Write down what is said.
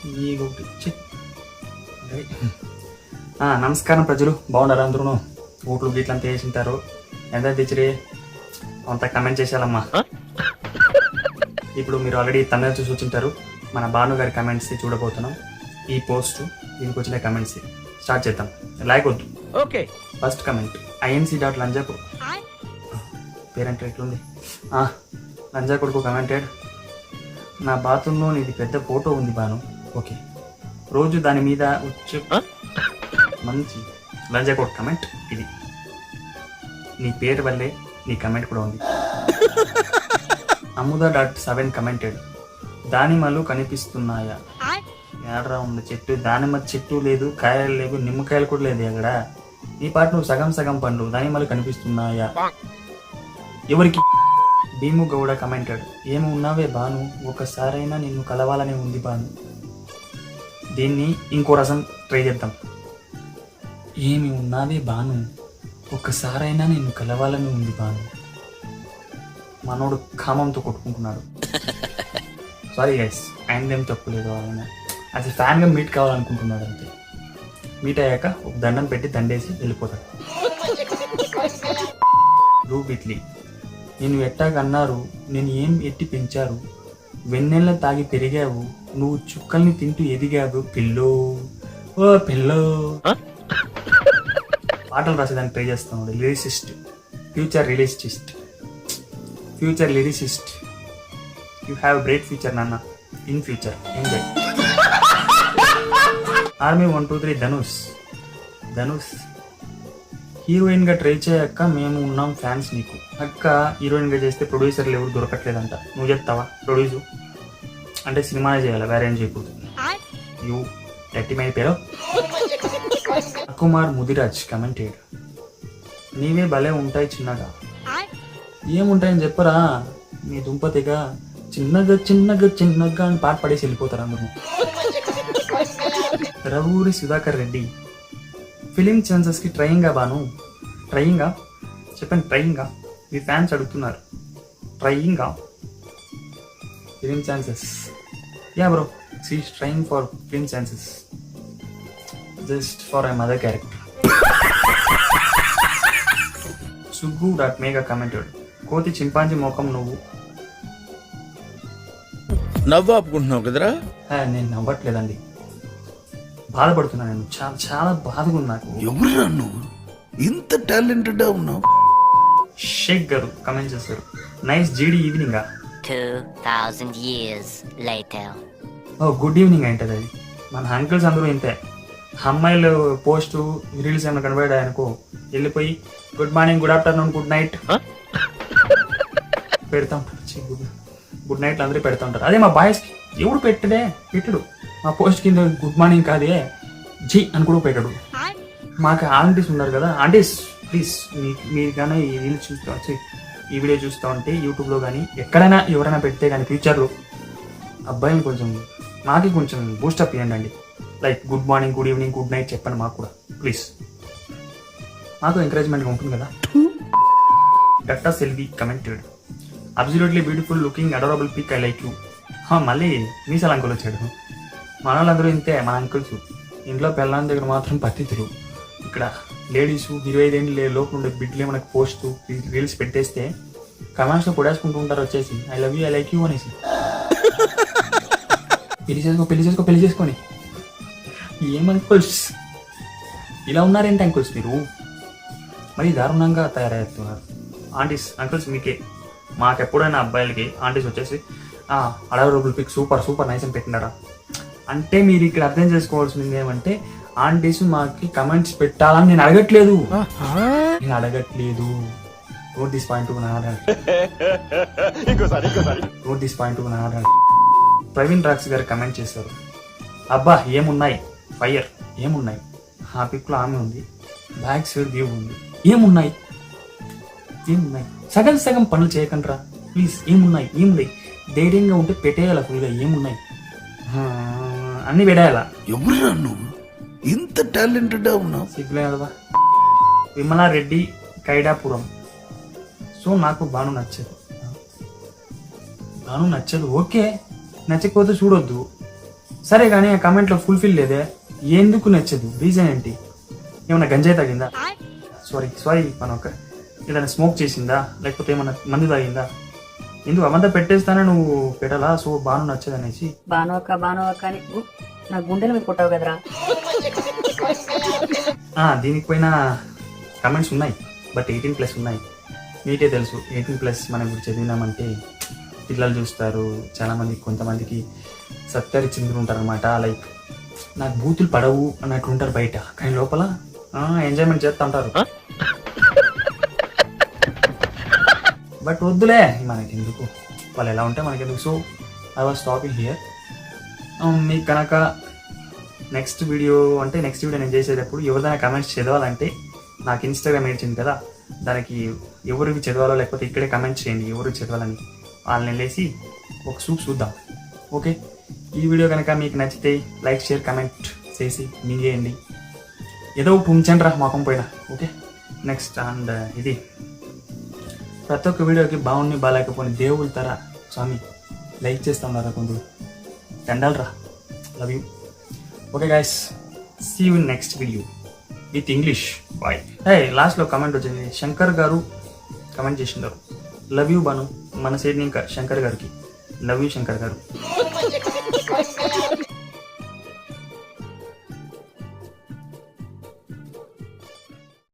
ఈ నమస్కారం ప్రజలు, బాగున్నారు అందరూ? ఓట్లు గీట్లంతా వేసింటారు. ఎంత తెచ్చిరి అంతా కమెంట్ చేసేయాలమ్మా. ఇప్పుడు మీరు ఆల్రెడీ తమిళ చూసి వచ్చింటారు. మన భాను గారి కమెంట్స్ చూడబోతున్నాం. ఈ పోస్ట్ దీనికి వచ్చిన కమెంట్స్ స్టార్ట్ చేద్దాం. లైక్ వద్దు. ఓకే. ఫస్ట్ కమెంట్ INC.లంజాకు పేరెంట్ ఎట్లుంది. లంజా కొడుకు కమెంటెడ్, నా బాత్రూంలో నీది పెద్ద ఫోటో ఉంది బాను. ఓకే, రోజు దాని మీద వచ్చే మంచి లంజా కొడుకు కమెంట్ ఇది. నీ పేరు వల్లే నీ కమెంట్ కూడా ఉంది. అముదా.7 కమెంటెడ్, దానిమ్మలు కనిపిస్తున్నాయా? ఏడరా ఉంది చెట్టు? దానిమ్మ చెట్టు లేదు, కాయలు లేవు, నిమ్మకాయలు కూడా లేదు అక్కడ. నీ పాటు నువ్వు సగం సగం పండు, దానిమ్మలు కనిపిస్తున్నాయా? ఎవరికి? భీము గౌడ కమెంటెడ్, ఏమి ఉన్నావే బాను, ఒకసారైనా నిన్ను కలవాలనే ఉంది బాను. దీన్ని ఇంకో రసం ట్రై చేద్దాం. ఏమి ఉన్నావే బాను, ఒక్కసారైనా నిన్ను కలవాలని ఉంది బాను. మనోడు కామంతో కొట్టుకుంటున్నాడు. సారీ గైస్, ఆయనదేం తప్పు లేదు. ఆయన అది ఫ్యాన్గా మీట్ కావాలనుకుంటున్నాడు అంతే. మీట్ అయ్యాక ఒక దండం పెట్టి దండేసి వెళ్ళిపోతాడు. రూ బిట్లీ, నేను ఎట్టాగన్నారు, నేను ఏం ఎట్టి పెంచారు, వెన్నెల తాగి పెరిగావు, నువ్వు చుక్కల్ని తింటూ ఎదిగావు పిల్లో, ఓ పిల్లో. పాటలు రాసేదానికి ట్రై చేస్తున్నాడు. Lyricist, future lyricist, future lyricist. You have great future నాన్న, in future enjoy. Army 123 Dhanush, heroine గా ట్రై చేయక్క, మేము ఉన్నాం ఫ్యాన్స్ నీకు. అక్క హీరోయిన్ గా చేస్తే ప్రొడ్యూసర్లు ఎవరు దొరకట్లేదంట, నువ్వు చెప్తావా? ప్రొడ్యూసు అంటే సినిమానే చేయాలి, వేరే ఏం చేయకూడదు. యూ ఎట్టి మై పేరు. కుమార్ ముదిరాజ్ కమెంటెడ్, నీవే భలే ఉంటాయి చిన్నగా. ఏముంటాయని చెప్పరా నీ దుంపతిగా, చిన్నగా చిన్నగా చిన్నగా అని పాట పడేసి వెళ్ళిపోతారు అందరూ. రఘూరి సుధాకర్ రెడ్డి, ఫిలిం ఛాన్సెస్ కి ట్రయింగా బాను? ట్రయింగా చెప్పండి, ట్రయింగా? మీ ఫ్యాన్స్ అడుగుతున్నారు. ట్రయింగా film chances? Yeah bro, she is trying for film chances just for a mother character. సుగ్గు.మేఘా కమెంటెడ్, కోతి చింపాంజీ మోకం నువ్వు. నవ్వు ఆపుకుంటున్నావు కదరా? నేను నవ్వట్లేదండి, బాధపడుతున్నా. నేను చాలా చాలా బాధగా ఉంది నాకు. ఎవరురా నువ్వు, ఇంత టాలెంటెడ్ ఉన్నావు? షేక్ గారు కమెంట్ చేశారు, నైస్ జీడీ ఈవినింగ్. 2000 years later. ఓ గుడ్ ఈవినింగ్ అంటది అది. మన అంకుల్స్ అందరూ ఇంతే. అమ్మాయిలు పోస్ట్ రీల్స్ ఏమైనా కనబడాయి అనుకో, వెళ్ళిపోయి good morning, good afternoon, good night పెడతా ఉంటారు. గుడ్ నైట్ అందరూ పెడతా ఉంటారు. అదే మా బాయ్స్ ఎవడు పెట్టడు. మా పోస్ట్ కింద గుడ్ మార్నింగ్ కాదే జీ అని కూడా పెట్టాడు. మాకు ఆంటీస్ ఉన్నారు కదా, ఆంటీస్ ప్లీజ్ మీరు కానీ ఈ రీల్స్ చూస్తూ ఈ వీడియో చూస్తూ ఉంటే యూట్యూబ్లో కానీ ఎక్కడైనా ఎవరైనా పెడితే కానీ ఫ్యూచర్లో అబ్బాయిని కొంచెం మాకు కొంచెం బూస్టప్ ఇవ్వండి అండి. Like good morning, good evening, good night చెప్పండి మాకు కూడా ప్లీజ్. మాకు ఎంకరేజ్మెంట్గా ఉంటుంది కదా. Datta Selvi commented, absolutely beautiful looking, adorable pic, I like you. మళ్ళీ మీసాల అంకుల్ వచ్చాడు. మన వాళ్ళందరూ ఇంతే, మన అంకుల్స్. ఇంట్లో పిల్లల దగ్గర మాత్రం పత్తితులు. ఇక్కడ లేడీస్ 25 ఏళ్ళు లోపల ఉండే బిడ్డలే మనకు పోస్ట్ రీల్స్ పెట్టేస్తే కమెంట్స్లో పొడేసుకుంటూ ఉంటారు వచ్చేసి, I love you, I like you అనేసి. పెళ్లి చేసుకొని ఏం అంకుల్స్ ఇలా ఉన్నారేంటి అంకుల్స్ మీరు? మరి దారుణంగా తయారవుతున్నారు. ఆంటీస్ అంకుల్స్ మీకే, మాకెప్పుడైనా అబ్బాయిలకి ఆంటీస్ వచ్చేసి అడవరబుల్ పిక్ సూపర్ సూపర్ నైస్ అని పెట్టినారా అంటే, మీరు ఇక్కడ అర్థం చేసుకోవాల్సింది ఏమంటే, ఆంటీస్ మాకి కమెంట్స్ పెట్టాలని నేను అడగట్లేదు. Note this point Praveen rocks గారు కమెంట్ చేశారు, అబ్బా ఏమున్నాయి ఫైర్, ఏమున్నాయి? ఆ పిక్లో ఆమె ఉంది, బ్యాక్ సైడ్ వ్యూ ఉంది, ఏమున్నాయి? సగం సగం పనులు చేయకండి ప్లీజ్. ఏమున్నాయి? ధైర్యంగా ఉంటే పెట్టేయాల ఫుల్గా. ఏమున్నాయి అన్ని పెట్టేయాలా? ఎవరురా నువ్వు, ఇంత టాలెంటెడ్ ఉన్నావు? సిగ్గులేదా? విమలారెడ్డి కైడాపురం, సో నాకు బాను నచ్చదు. ఓకే, నచ్చకపోతే చూడొద్దు. సరే కానీ ఆ కమెంట్లో ఫుల్ఫిల్ లేదే, ఎందుకు నచ్చదు, రీజన్ ఏంటి? ఏమన్నా గంజాయి తాగిందా? సారీ మనొక ఏదైనా స్మోక్ చేసిందా, లేకపోతే ఏమన్నా మందు తాగిందా? ఎందుకు అవంతా పెట్టేస్తానే నువ్వు పెట్టాలా? సో బాను నచ్చదు అనేసి. బాను అక్క అని నా గుండెల మీద కొట్టావు కదరా. దీనికి పైన కమెంట్స్ ఉన్నాయి, బట్ 18+ ఉన్నాయి. మీకే తెలుసు 18+ మనం ఇప్పుడు చదివినామంటే పిల్లలు చూస్తారు, చాలామంది కొంతమందికి సత్తరి చిందులు ఉంటారు అనమాట. లైక్ నాకు బూతులు పడవు అన్నట్లు ఉంటారు బయట, కానీ లోపల ఎంజాయ్మెంట్ చేస్తూ ఉంటారు. బట్ వద్దులే మనకి ఎందుకు, వాళ్ళు ఎలా ఉంటే మనకెందుకు. So I was talking here. మీకు కనుక నెక్స్ట్ వీడియో నేను చేసేటప్పుడు ఎవరిదైనా కమెంట్స్ చదవాలంటే నాకు ఇన్స్టాగ్రామ్ ఇచ్చింది కదా, దానికి ఎవరికి చదవాలో లేకపోతే ఇక్కడే కమెంట్స్ చేయండి ఎవరు చదవాలని, వాళ్ళని వెళ్ళేసి ఒక చూద్దాం. ఓకే, ఈ వీడియో కనుక మీకు నచ్చితే లైక్ షేర్ కమెంట్ చేసి చేయండి. ఏదో ఒకటి ఉంచండి రా మొఖం పోయినా. ఓకే, నెక్స్ట్ అండ్ ఇది ప్రతి ఒక్క వీడియోకి బాగుండి బాగాలేకపోయి దేవుళ్ళ తర స్వామి లైక్ చేస్తా ఉన్నారా కొందరు, దండాలు రా. Love you. Okay guys, see you in next video with English. Bye. లాస్ట్లో కమెంట్ వచ్చింది, శంకర్ గారు కమెంట్ చేసిండారు. లవ్ యూ బాను, మన సైడ్ ఇంకా శంకర్ గారికి లవ్ యూ శంకర్ గారు.